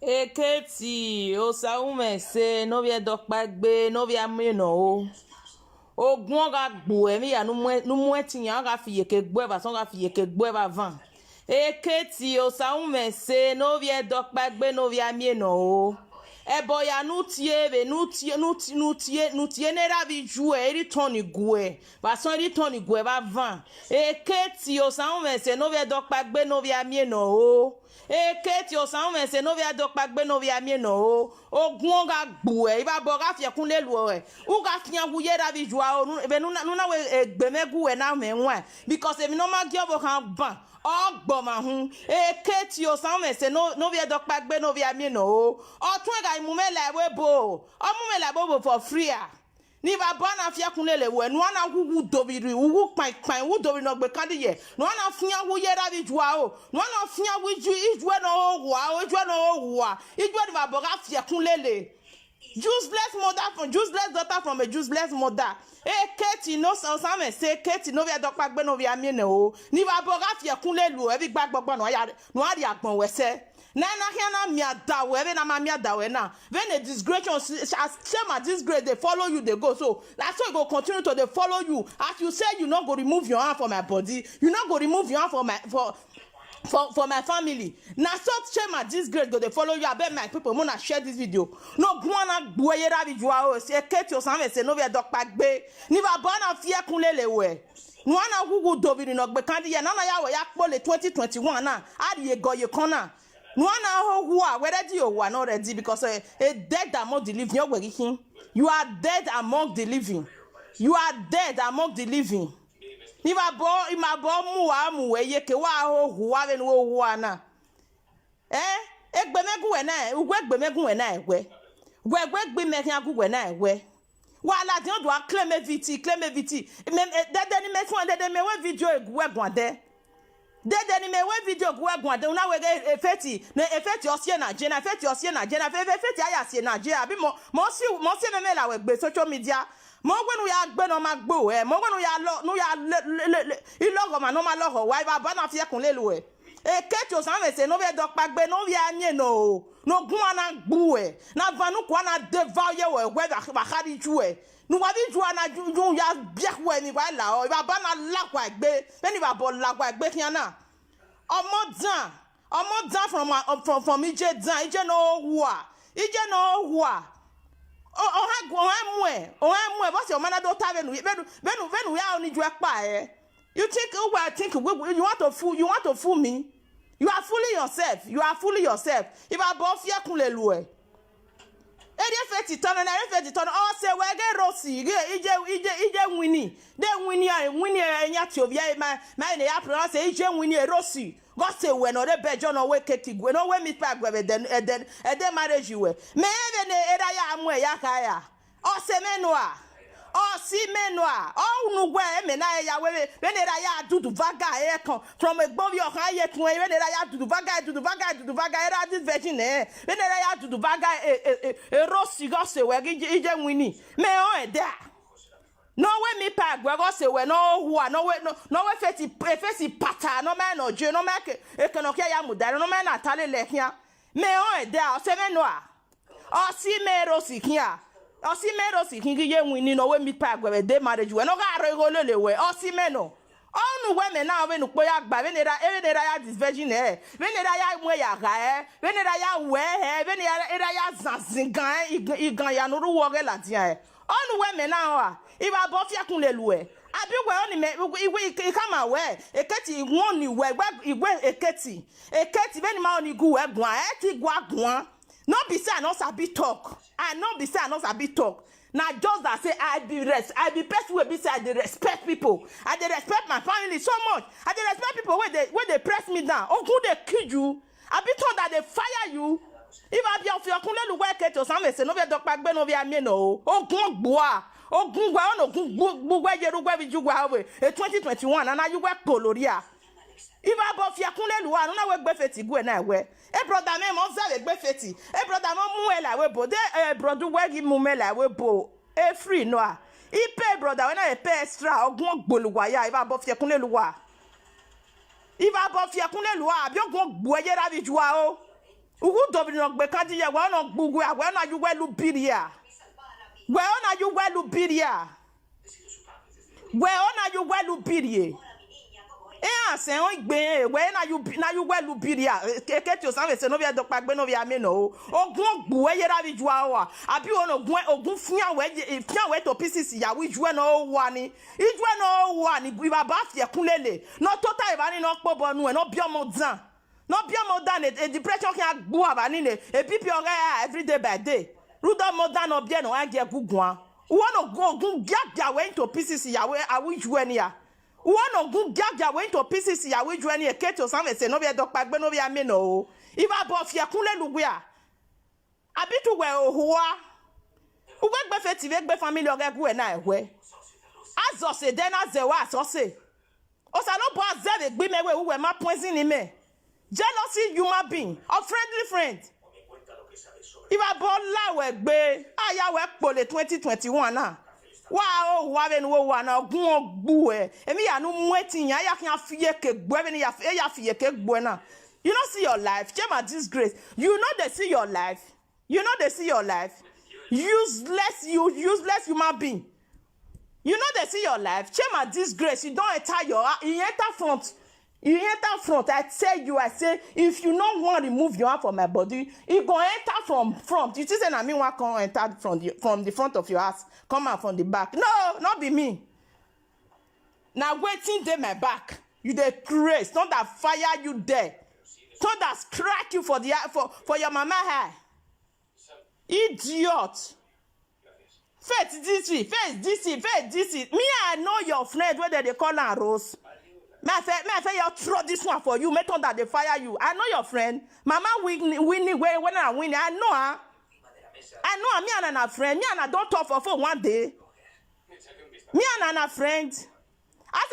Eketi osaume se no vie dokpagbe no vie ameno o ogun ga gbo emi ya nu mueti yan ga fiye ke gbo ba son ga fiye ke gbo ba van eketi osaume se no vie dokpagbe no vie ameno o ebo ya nutie be nutie ne rabi jue eri toni gue ba son eri toni gue ba van eketi osaume se no vie dokpagbe no vie ameno o eketi osaume se no vie dokpagbe no vie ameno o ogun ga gbu e iba bo ga fie kun lelu e u ga fian wu ye rabi jua o be nu na we egbemegu e na me nwa because emi no ma gi obo kan ban ogbo ma hun eketi osaume se no vie dokpagbe no vie ameno o otun ga imu me la we bo o mu me la bo for free a ni baba na fia kun lele we nu na gugu dobiri wu pan wu dobiri no gbe kan diye nu na fia wu ye rabi jua o nu na fia wu ju ijwe no wa o ijwe no wa ijwe ni baba ga fia kun lele useless mother from useless daughter from a useless mother eketi no osaume se eketi no vie dokpagbe no vie amene o ni baba ga fia kun lelu e bi gbagbogbo no ri agbon wese na hiana mi adawe be na ma mi adawe na when a disgrace as shame and disgrace they follow you they go so that's why go continue to they follow you as you say you not go remove your hand from my body you not go remove your hand for my family na such shame and disgrace go they follow you abeg my people mona share this video no gwana gboye rabi jua o se keti osaume se no vie dokpagbe ni baba na fie kunlele we no na gugu dobiri no gbe kan diye na ya we ya pole 2021 na ari egoye kan na no na who are ready you are not ready because a dead among the living you are dead among the living you are dead among the living ima bo mu we ye ke wa ho wa be no wo ana egbemegu we na ugwe egbemegu we na egwe gbe me kan agugwe na egwe wa la din do claim viti dede ni me fun dede me we video egwe egun ade dede ni me we video gwe gwande una we efeti osie na je na efeti aya sie na je abi mo si me la we gbe social media mo gwenu ya gbe no ma gbo mo gwenu ya lo no ya ilogo ma no ma logo wa baba na fie kun lelu e eketi osaume se no vie dokpagbe no vie anye no gun ana gbu e na vanu kwa na devour we ba khari ju e nu wa bi ju ana ju ya bia we mi wa la o baba na la kwa gbe eni baba la kwa gbe kian na omo dan from ije no wa o ha bo se o mana do ta benu ya oni ju epa you think you want to fool me you are fooling yourself if abo fie kun lelu e eri feti ton o se we ge rosi ije wini enya ti ovia ma ne ya pronounce ije wini rosi go se we no re bejo no we keki gwe no we meet pa gwe den marriage we me even era ya amu ya ka ya o se menua o nugwe me na ya we era ya dudu vaga e kan from egbovi o kan ye tun era ya dudu vaga era this virgin era ya dudu vaga rosi go se we ije wini me o e da no we mi pa gwe go se we no hua no we feti pata no me no je no me e kan o ke ya mudare no me na tale le kian me o e da o se menua o si me rosi kian osimeno si kingi ye wini no we mi pa gwe de marriage we no ga ro go lele we osimeno onu we me na we nu po ya gba we ne ya this virgin we ne ya mu ya ga we ne ya we we ne ya zanzingan igan ya no ru wo ge latin onu we me na wa iba bo fia kun lelu e abi we oni me igwe kama we eketi won ni we igwe eketi be ni ma oni gu we gwan ti gwa gwan no be say I no sabi talk. Now just that say I be person wey be say I dey respect people. I dey respect my family so much. I dey respect people where they press me down. Ogun dey kill you. I be told that they fire you. If I be of your kunle work it or something say no be dokpagbe no be ameno. Ogun gboa. Ogun gwa no gwe yeru gwe bi ju gwa we. 2021 and you work koloria. If I bo fia kunle luwa no we gbe feti gu na we. Brother me mo za gbe feti. Brother mo mu e la we bo. Brother we gi mu me la we bo. Free no a. Pay brother when I pay extra ogun ogboluwa ya if I bo fia kunle luwa. If I bo fia kunle luwa bi ogun gbo ye ra bi juwa o. Ugu dobri no gbe kanji ye we no gbugu we na you we lu biria. We na you we lu biria. We na you we lu birie. Se on gbe we na you we lu biria. Ke ti o san se no via dokpa gbe no via me no. Ogun gbu we yera bi jua wa. Abi ogun fian we to pieces ya we jue no wa ni. Ijue no wa ni bi baba fie kunlele. No total ba ni no pobo nu e no bi omo dan. No be more than a depression can go abanine a people every day by day. Ruda more than no bien no age gugwan. One go gag way to pieces yawe I wish you any. One go gag way to pieces ya wish you any a keto some say no be dog pack no be ameno. If I both ya kule lugia. A bit to where whoa. Who get be be family or go and I where. As I say then as the was or say. Osalo bo azere gbe me we who were my poison in me. Jealousy human being, a friendly friend. If I bought la we I work for the 2021 now. Wow, waven wo na gun ogbu emi ya no mwetin ya kan afie ke gbo emi ya fie ke gbo na. You don't see your life, shame and disgrace. You know they see your life. You know they see your life. Useless human being. You know they see your life, shame and disgrace. You don't enter you enter front. You enter front. I tell you, I say, if you don't want to remove your hand from my body, you go enter from front. You say, I mean, one can enter from the front of your house, come out from the back. No, not be me. Now waiting there my back. You the grace, not that fire you there. Not that crack you for for your mama hair. Idiot. Face this. Me, I know your friend, whether they call her Rose. May I say you throw this one for you, make that they fire you. I know your friend. Mama winning when I win. I know her. I know me and a friend. Me and I don't talk for one day. Me and a friend. As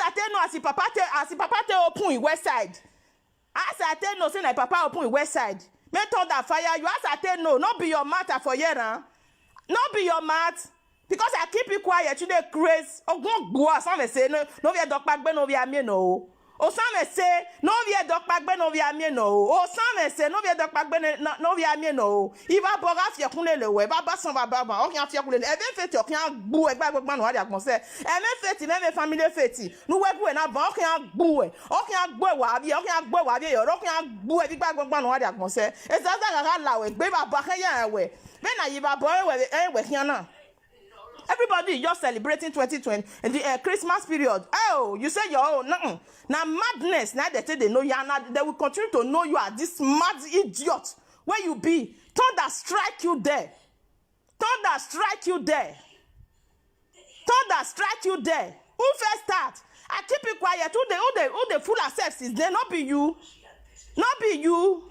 I tell no, as the papa te open in west side. As I tell no, say na papa open in west side. Make that fire you. As I tell no, not be your matter for here, huh? Not be your mat. Because I keep you quiet, you dey craze. Ogun gboa, some say no via dog pack no via me no. O some say no via dog pack no via me no. O some say no via dog pack no via me no. Iba boga fie kunle we baba son baba o kan fie kunle. E be feti o kan gbu e gbagba no wa dia konse. E me feti me family feti. Nu we bu e na ba o kan gbu e. O kan gbu e wa bi o kan gbu e wa bi yo o kan gbu e bi gbagba no wa dia konse. E za ga la we gbe baba kan ya we. Me na yiba boy we kian na. Everybody just celebrating 2020 and the Christmas period. Oh, you say your own. Now madness. Now they know you are not. They will continue to know you are this mad idiot. Where you be? Thunder strike you there. Thunder strike you there. Thunder strike you there. Who first start? I keep it quiet. Who the full accepts is there? Not be you. Not be you.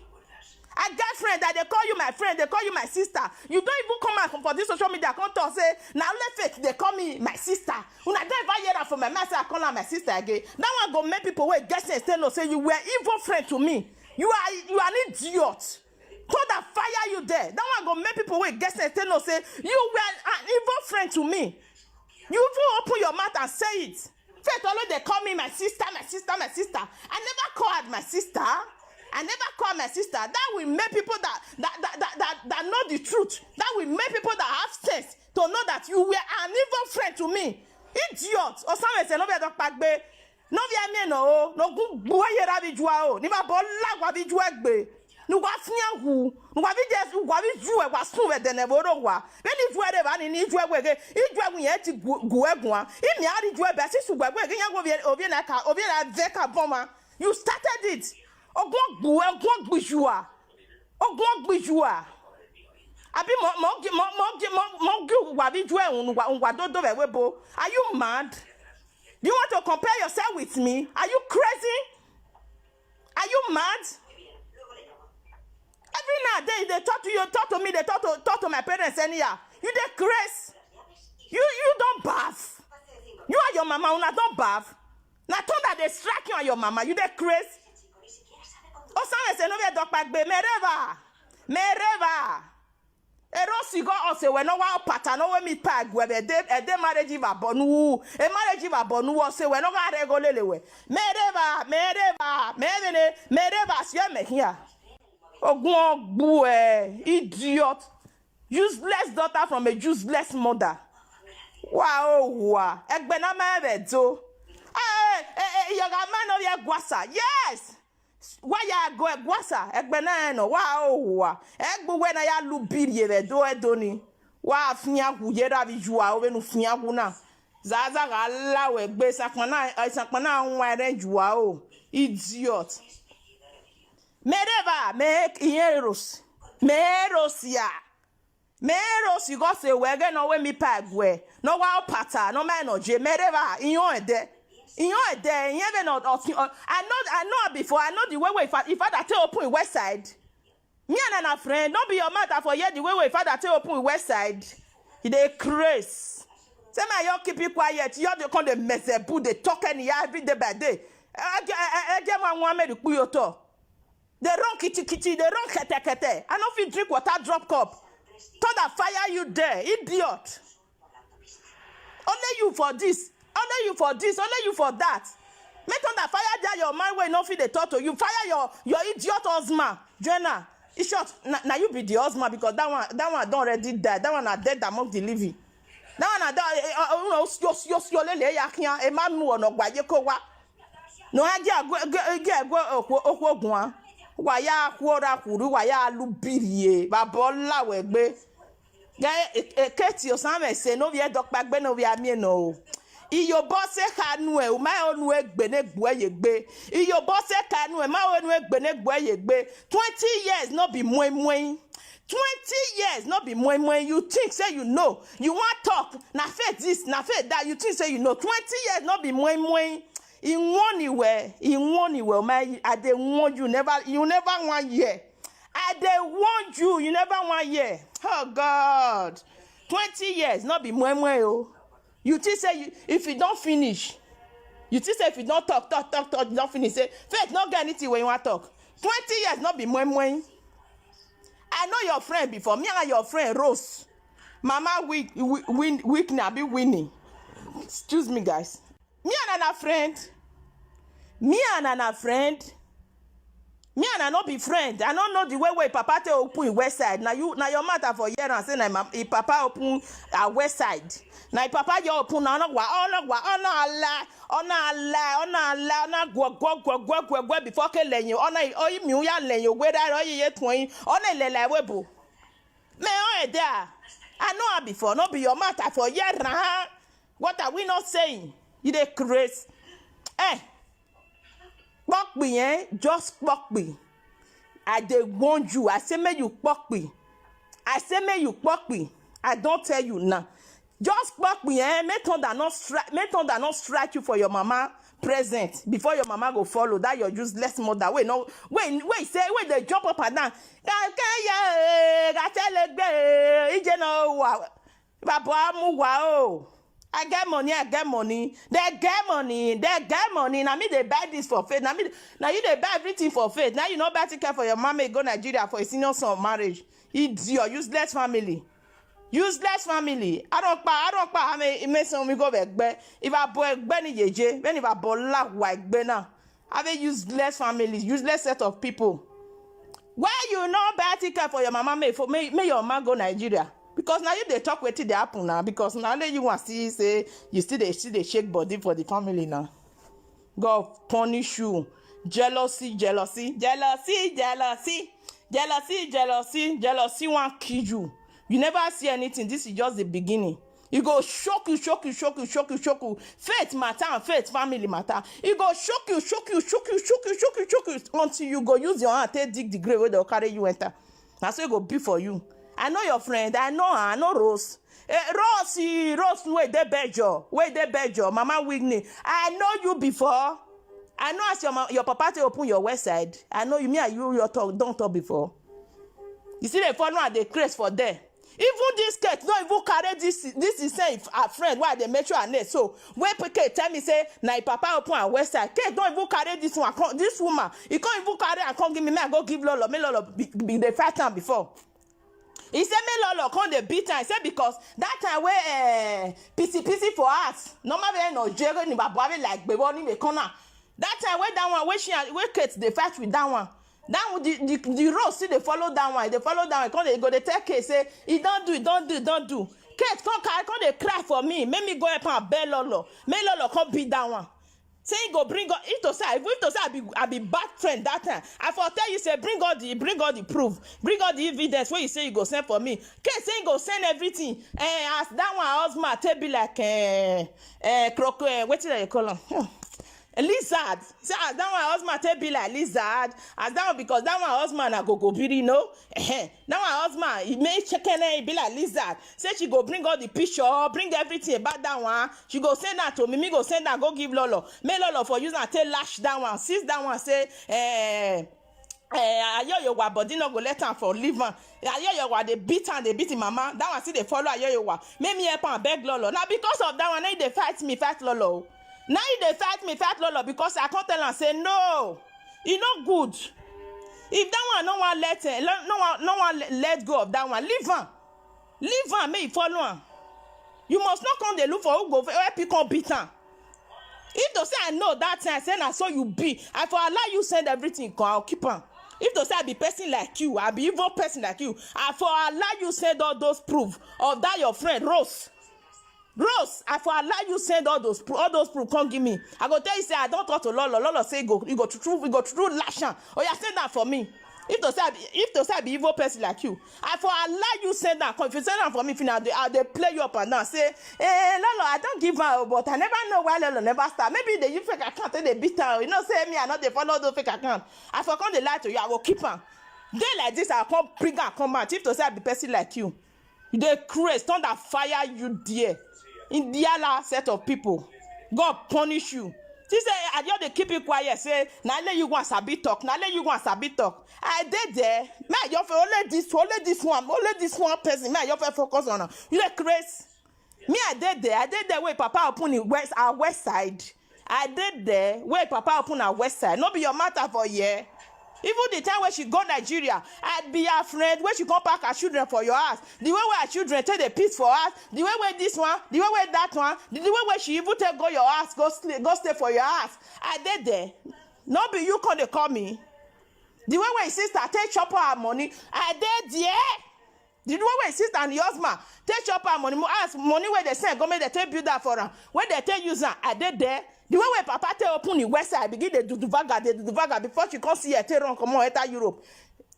I got friends that they call you my friend, they call you my sister. You don't even come out for this social media account and say, now let it, they call me my sister. When I don't ever hear that from my master, I call her my sister again. That one go make people wait, guess and say no, say you were evil friend to me. You are an idiot. Told that fire you there. That one go make people wait, guess and say no, say you were an evil friend to me. You even open your mouth and say it. First, always they call me my sister, my sister, my sister. I never called my sister. I never call my sister. That will make people that know the truth. That will make people that have sense to know that you were an evil friend to me. Idiot. Or someone say no be dog pack be. No be me no. No go boy yera bi jua o. Ni ba bo la wa bi jua gbe. Nu wa fian hu. Nu wa bi je wa bi jua wa sun we de ne bo ro wa. Be ni jua de ba ni jua gbe ge. I jua gun ye ti gu egun a. I mi a di jua be si su gbe ge yan go obi na veka boma. You started it. Ogun gbujua. Abi mo wabi jue unwa dodo webo. Are you mad? Do you want to compare yourself with me? Are you crazy? Are you mad? Every now and then they talk to you, talk to me, they talk to my parents anyhow. You dey crazy. You don't bath. You and your mama una don't bath. Na turn that they strike you and your mama. You dey crazy. O san se no be dog pack be mereva erosi go o se we no wa pata no we mi pack we be de marriage va bonu e marriage va bonu o se we no ga regolele we mereva si me here Ogun idiot. Useless daughter from a useless mother. Wow. Egbena mevedo. Yoga man of your guasa. Yes. Why ya go guasa? Egbena no. Wow. Egbu when I lubiri vedo edoni. Wa finya kujera vijua ovenu finya kuna. Zaza gala we gbe sakpana nwa re jua o. Idiot. Mereva make hieros. Merosia. Meros you got say we get no we mi pagwe. No wa pata, no man no je. Mereva in your de. In your de, in even not I know before. I know the way if I tell open west side. Me and a friend, don't be your matter for yet the way if I tell open west side. They craze. Say my you keep it quiet. You the kind of mesebu they talk any every day by day. I get one me the kuyoto. They run kitty, they run kete. I know if you drink water drop cup. Thunder fire you there, idiot. Only you for this, only you for this, only you for that. Make thunder fire there your mind where no fit they talk to you. Fire your idiot husband. Jenna, it's short. Now you be the husband because that one don't already die. That one are dead among the living. That one are dead. Your lele yakia. A man who no gwa yekowa. No idea go waya kwora kuru waya lubirie babola wegbe keti osame se no vie dokpa gbe no vie mi no iyo bose kanu e ma onu egbe ne gbo yegbe iyo bose kanu e ma onu egbe ne gbo yegbe 20 years no be moin 20 years no be moin you think say you know you want talk na faith this na faith that you think say you know 20 years no be moin in one way, man. I they want you never one year. I they want you never 1 year. Oh God, 20 years, not be more. You think say if you don't finish, you think say if you don't talk, you don't finish. Say faith not get anything when you want to talk. 20 years, not be more. I know your friend before. Me and your friend Rose, Mama weak now be winning. Excuse me, guys. Me and a friend. Me and I not be friend. I don't know the way Papa te open west side. Now your matter for year and say na Papa open west side. Now Papa you open na go before ke lenyo. Oyi mi ya lenyo we da oyi ye twin. Ona lele webo. Me on there. I know her before. Not be your matter for year na. What are we not saying? You dey crazy. Fuck me, just fuck me. I dey warn you. I say may you fuck me. I don't tell you now. Just fuck me, Make thunder not strike you for your mama present before your mama go follow that your useless mother. Wait, they jump up and down. I get money. They get money. Now me they buy this for faith. Now you they buy everything for faith. Now you know better care for your mama go Nigeria for a senior son marriage. It's your useless family. I don't I mean some we go back. If I boy Benny Yeje, when if I boy like Bena, have a useless family, useless set of people. Why you know better care for your mama may your man go Nigeria? Because now you they talk with the happen now. Because now you want to see say you still they shake body for the family now. God punish you. Jealousy won't kill you. You never see anything. This is just the beginning. You go shock you. Faith matter and faith family matter. You go shock you until you go use your hand to dig the grave where they'll carry you enter. That's what it go be for you. I know your friend. I know Rose. Rose, wait, they bejo. Mama Whitney. I know you before. I know as your papa to open your west side. I know you, me and you don't talk before. You see the phone and they craze for there. Even this cat, don't even carry this is saying a friend why they make sure and so when Peke tell me say na papa open a west side, Kate don't even carry this one. This woman, he can't even carry and come give me I go give Lolo. Me Lolo be the first time before. He said me Lolo come the beat time. He said because that time where PC for us. Normally no jail ni babwa like bebo ni me corner. That time where that one where Kate they fight with that one. That the road still they follow that one. They follow that one. Come they go they tell Kate say he don't do. Kate come they cry for me. Make me go up and beg Lolo. Make Lolo come beat that one. Say he go bring God. If to say I be bad friend that time. I for tell you say bring all the proof. Bring all the evidence where you say you go send for me. Kate say he go send everything. As that one husband tell be like crocodile. What did they call him? A lizard. Say as that one husband tell be like lizard. As that one because that one husband na go biri, you know. That one husband he make chicken and be like lizard. Say she go bring all the picture, bring everything about that one. She go send that to me. Me go send that go give Lolo. Make Lolo for use and tell lash that one. Since that one say Ayoyowa body no go let am for live am. Ayoyowa they beat him mama. That one see they follow Ayoyowa. Make me help am beg Lolo. Now because of that one, now they fight Lolo. Now they fight Lolo because I can't tell and say no. It's not good. If that one no one let go of that one, leave am, make it follow am. You must not come dey look for who go help you come beat am. If to say I know that time, I say na so you be. I for allow you send everything, I'll keep am. If to say I be person like you, I be evil person like you, I for allow you send all those proof of that your friend Rose, I for allow you send all those proof. Come give me. I go tell you say I don't talk to Lolo. Lolo say you go to Lashan. Oh yeah, send that for me. If to say I be evil person like you, I for allow you send that. If you send that for me, they play you up and down. Say, Lolo, I don't give her, but I never know why Lolo never start. Maybe they use fake account and they beat her. You know, say me, I not they follow those fake account. I for come they lie to you. I will keep her. Day like this, I come bring her come out. If to say I be person like you, they crazy, thunder fire you there. In the other set of people, God punish you. She say, I just they keep it quiet. Say, now let you go and sabi talk. I did there. Me, I just only this one person. Me, I just focus on her. You like crazy? Me, I did there where Papa open our west side. I did there where Papa open our west side. No be your matter for year. Even the time when she go Nigeria, I'd be her friend when she come back her children for your house. The way where her children take the peace for us, the way where this one, the way where that one, the way where she even take go your house, go stay for your house. I did there. Not be you come they call me. The way where his sister take chop her money, I did there. The way where his sister and the husband take chop her money, ask money where they send, go make they take build that for her. Where they take use her, I did there. The way where Papa take open the west side, begin they do the vaga before she come see her take run come on enter Europe.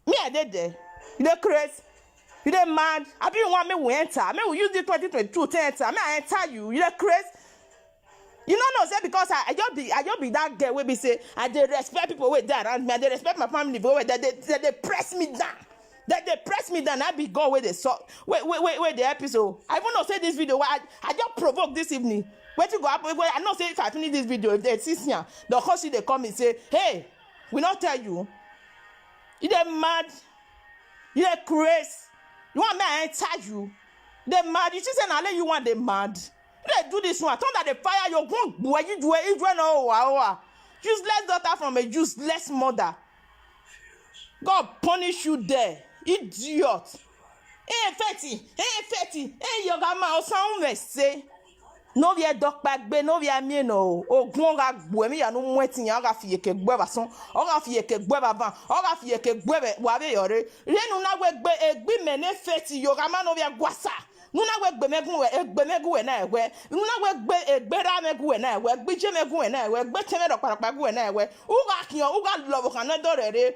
Me I did there. You dey crazy? You dey mad? I be want me we enter. Me we use the 2022 to enter. Me I enter you. You dey crazy? You know say because I just be that girl wey be say I dey respect people wey dey around me. I dey respect my family wey they press me down. They press me down. I be God where they saw. Wait the episode. I even know say this video. I just provoke this evening. Where to go up? I know say if I finish this video, if they see here, the course they come and say, hey, we not tell you. You they mad? You they crazy? You want me to enter you? They mad. You just say now you want them mad. They do this one. Turn that they fire your gun. Boy, you do it. No, useless daughter from a useless mother. God punish you there, idiot. Hey, Fetty. Hey, your grandma or someone say. No via dog back be no via me no o gun ga gbo mi ya no mwetin ya ga fiye ke gbo ba son o ga fiye ke gbo ba van o ga fiye ke gbo be wa be yore re nu na we gbe egbi me ne Fetty yo ga ma no via gwasa nu na we gbe megun we na ewe nu na we gbe egbe ra megun we na ewe gbe je megun we na ewe gbe teme do parapa gun we na ewe u ga kiyan u ga love kan na do re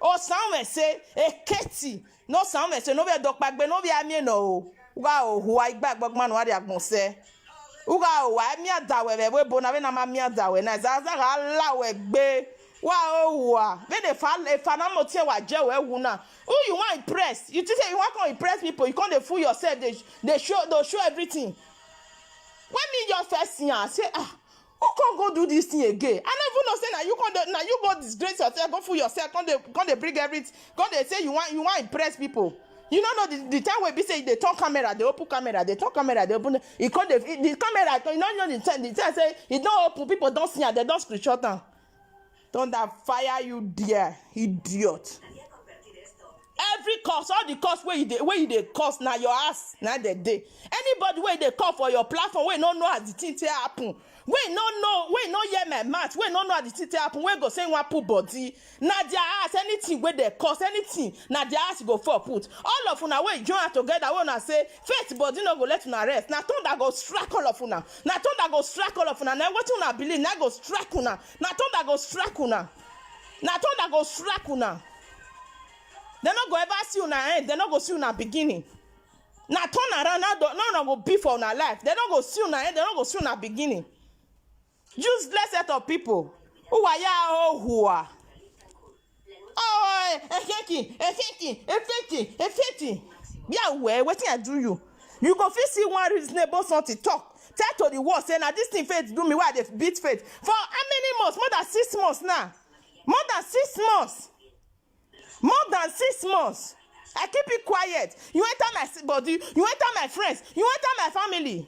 o sound say Eketi no sound say no via dog back be no via me no uga o huwa igba gbogman wa de agbonse uga o wa mi adawe we bona we na ma mi adawe na za ga lawe gbe wa o wa we dey fa na mo tie wa je we wu na who you want impress you think say you want to impress people you can't dey fool yourself they show everything when me your first year say who can't go do this thing again? I don't even know say now you go disgrace yourself, go fool yourself, can't they bring everything, can't they say you want impress people. You don't know the time where we say they turn camera, they open camera, they turn camera, they open it can't the camera, you don't know the time say it don't open, people don't see and they don't screenshot them. Don't that fire you there, idiot. every cause, all the cause where you dey cause na your ass na the day. Anybody where they call for your platform, we no know how the thing happen. We no hear my mouth, we no know how the thing happen. We go say one put body. Na their ass, anything where they cause anything, na their ass go for put. All of una we join together, we una say faith body no go let una rest. Na thunder go strike all of una. Na thunder go strike all of una. Na what una believe, na go strike una. Na thunder go strike una. Na thunder go strike una. They no go ever see una end. They no go see una beginning. Now turn around. Now go be for una life. They no go see una end. They no go see una beginning. Useless set of people. Who are ya? Who are? Oh, effective. Yeah, well, what I do you? You go fit see one reasonable something talk. Tell to the world say, now this thing faith do me why they beat faith. For how many months? More than 6 months now. More than 6 months. More than 6 months. I keep it quiet. You enter my body. You enter my friends. You enter my family.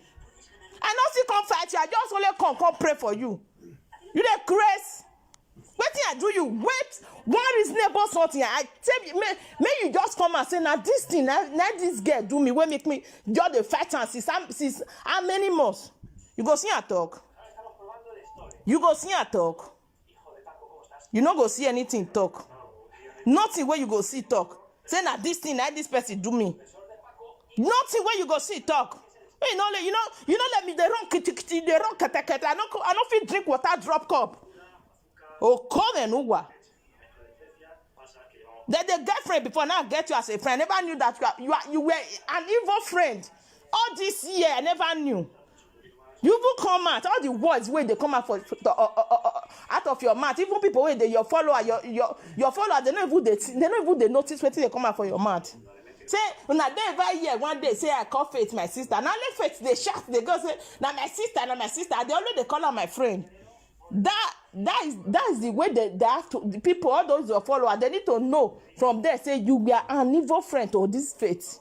I not see come fight you. I just only come pray for you. You the grace. What I do you wait one reasonable something. I tell you, may you just come and say now this thing, now this girl do me. Will make me just the fight and since how many months? You go see her talk. You go see her talk. You not go see anything talk. Nothing where you go see talk. Say now this thing, now this person do me. Nothing where you go see talk. You know, let me the wrong kitty, the wrong katakata. I don't feel drink water drop cup. Oh, come and uwa. That the girlfriend before now get you as a friend. I never knew that you were an evil friend. All this year, I never knew. You will come out. All the words where they come out out of your mouth. Even people where your follower, your follower, they don't even they notice when they come out from your mouth. Say, when I never hear one day say I call Faith my sister. Now let Faith they shout, they go say, now my sister. They already call her my friend. That is the way they have to the people, all those your followers, they need to know from there. Say you are an evil friend to this Faith.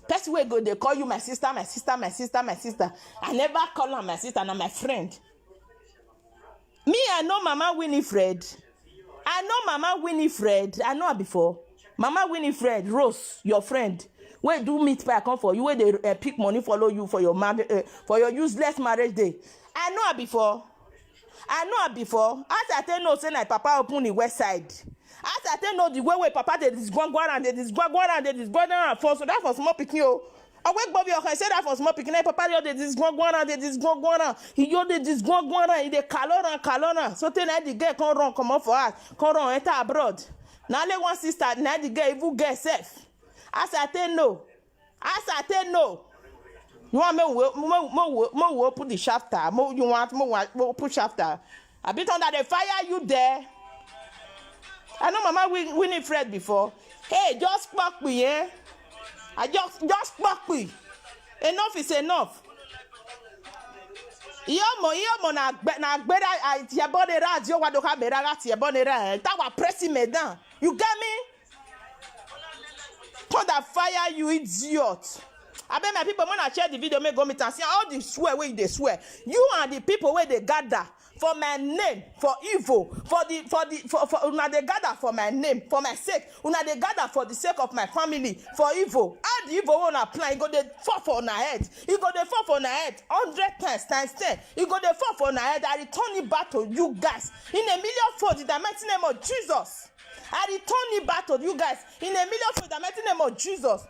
That's where go they call you my sister. I never call her my sister, and my friend. Me, I know Mama Winifred. I know her before. Mama Winifred, Rose, your friend. Where do meet pay come for you? Where they pick money follow you for your useless marriage day. I know her before. As I tell no, say like Papa open the west side. As I tell no, the way Papa they this guan they this guan for so that for small picking you. I wake Bobby okay say that for small picking. Papa they this guan he yo they this guan he dey calora. So tell the girl come run come up for us. Come run enter abroad. Now let one sister now the girl even get safe. As I tell no. You want me put the shafter? You want more put shafter? A bit under the fire you there. I know Mama Winifred before. Hey, just fuck me, eh? I just fuck me. Enough is enough. Yomo na gbera ti abone ra ti o wa do ka bera ra ti abone ra. That was pressing me down. You get me? Put that fire, you idiot. I bet my people when I share the video, may go meet and see all the swear where they swear. You are the people where they gather for my name, for evil, for una they gather for my name, for my sake. Una they gather for the sake of my family, for evil. All the evil one apply, you go they fall for una head. You go they fall for una head 100 times 10. You go they fall for una head. I return it back to you guys in a million fold in the mighty name of Jesus. I return it back to you guys in a million fold in the mighty name of Jesus.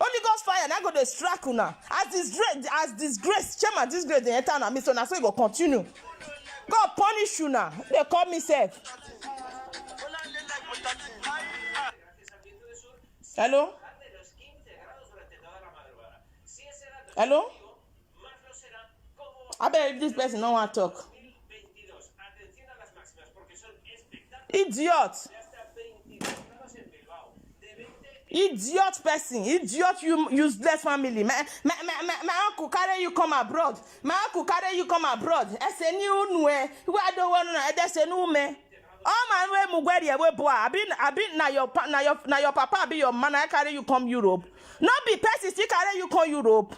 Holy Ghost fire, and I go to strike una. As disgrace, chairman disgrace the enter on me, so now so it go continue. God punish you now. They call me safe. Hello? I bet if this person don't want to talk. Idiot person, idiot you useless family. My uncle carry you come abroad. Ese ni unwe. We don't want to. Ese ni ume. Oh man, we mugweri we boy. I been na your papa be your man. I carry you come Europe. Not be person still carry you come Europe.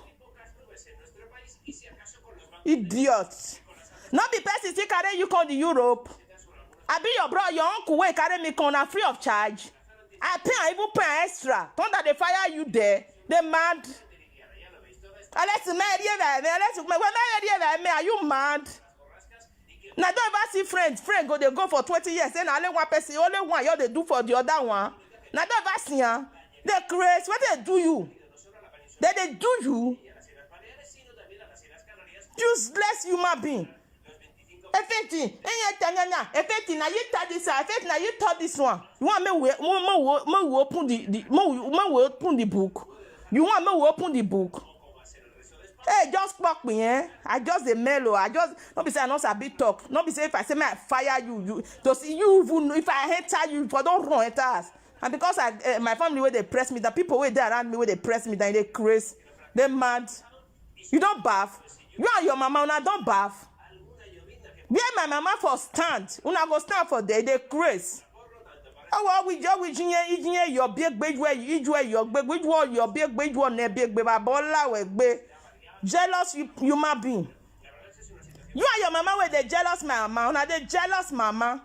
Idiot. Not be person still carry you come to Europe. I be your bro, your uncle. We carry me come free of charge. I even pay extra. Don't that they fire you there? They mad. Unless you marry, are you mad? Now don't ever see friends. Friend go they go for 20 years. Then only one person, only one you they do for the other one. Now don't ever see her. They crazy. What they do you? They do you. Useless human being. Effective. Effective. Now you tell this. Effective. Now you tell this one. You want me open the book. You want me open the book. Hey, just fuck me, eh? I just a mellow. I just not be say I not a bit talk. Not be say if I say I fire you to see you even if I hate you for don't run haters. And because my family where they press me, the people where they around me where they press me, then they crazy, they mad. You don't bath. You and your mama una don't bath. Where my mama for stand, una go stand for they crazy. Oh well, we your big where your big one big baby jealous human being. You and your mama were the jealous mama. Una the jealous mama.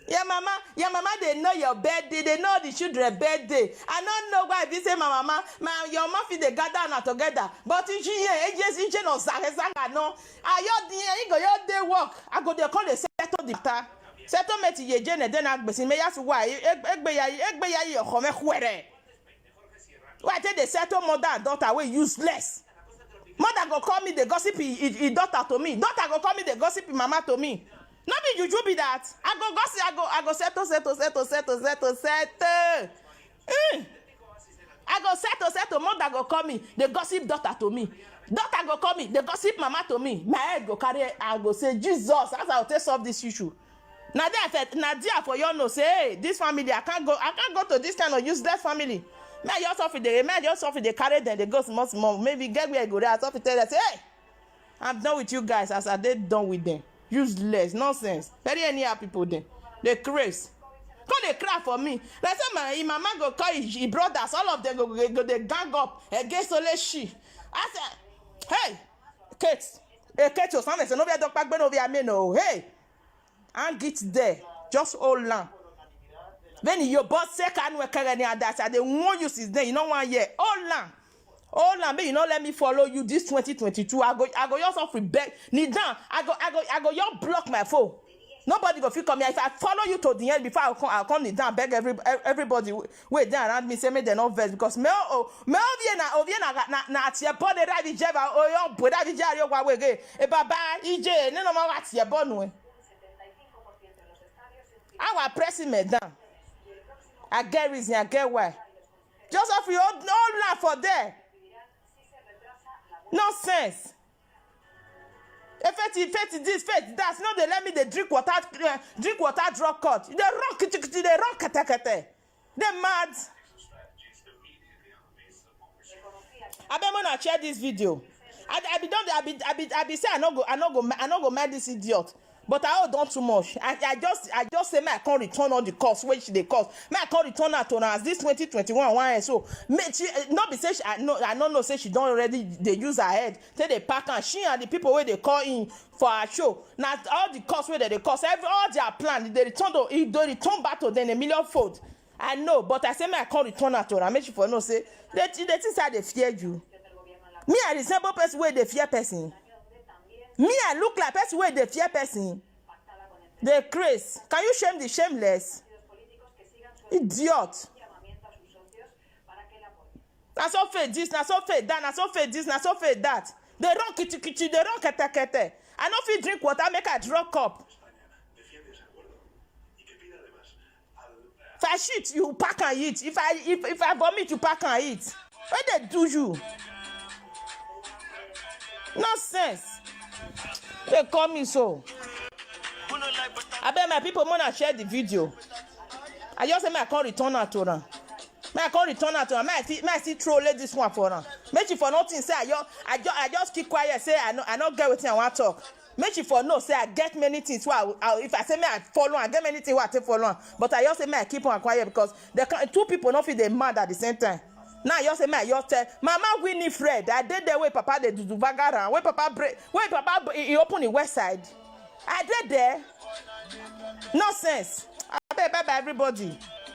Your mama, they know your birthday. They know the children birthday. I don't know why this say my mama, your mama fit they gather now together. But if she here, no saga no. You go your day work. I go there call the settle the ta. Settlement ye jene then agbesi me yasu why egbe ya your home kwere. Why take the settle mother and daughter we useless. Mother go call me the gossip he daughter to me. Daughter go call me the gossip mama to me. No be juju be that. I go gossip, I go settle. I go settle. Mother go call me the gossip daughter to me. Daughter go call me the gossip mama to me. My head go carry. I go say Jesus. As I will take solve this issue. Now there for you know say hey, this family I can't go to this kind of useless family. May just offer they carry them, they go small. Maybe get where I go there, I tell them, say, hey, I'm done with you guys as I did done with them. Useless, nonsense. Very anyhow people then. They crazy. Come they cry for me. Like say my mama go call his brothers, all of them go they gang up against only she. I said, hey, Kate, your son is no dog back over me no. Hey, and get there. Just hold on. When your boss say can we carry that, they won't use his name. You know 1 year. Hold on, but you know let me follow you this 2022. I go yourself rebel. Kneel down. I go you block my phone. Nobody go feel come here. If I follow you to the end before I'll come kneel down, beg everybody wait there around me say me they not vex because me na tie body right the jeva o yo boda the jari o we ge e baba ije no ma wa tie bonu I will press me down. I get reason, I get why. Just off your own laugh for there. Nonsense. Effect this, effect that. No, they let me they drink water draw cut. They run kete. They mad. I be gonna share this video. I be say I no go mad this idiot. But I hold on too much. I just say, I can't return all the costs which they cost. I can't return her to her as this 2021 one. So, not be say I don't know say she don't already they use her head. Say they pack and she and the people where they call in for her show. Now all the costs where they cost, all their plan they return back to them a million fold. I know, but I say I can't return her to her. Make sure for no say that inside they fear you. Me I resemble person where they fear person. Me, I look like person where they fear person. They crazy. Can you shame the shameless? Idiot. Na so fake this, na so fake that, na so fake this, na so fake that. They run kiti, they run kete. I no fit drink water, make I draw cup. If I shit, you pack and eat. If I vomit, you pack and eat. What they do you? Nonsense. They call me so. I bet my people wanna share the video. I just say I can't return her to them. I can't return her to them. I see troll this one for them. Make you for nothing say I just keep quiet. Say I not get what I want to talk. Make you for no say I get many things. So if I say me I follow, I get many things. What I follow. But I just say me I keep on quiet because two people not feel they mad at the same time. Now you say me, you tell Mama Winifred. I did the way Papa they do vagara. Where Papa he open the west side. I did there. Nonsense. Bye everybody.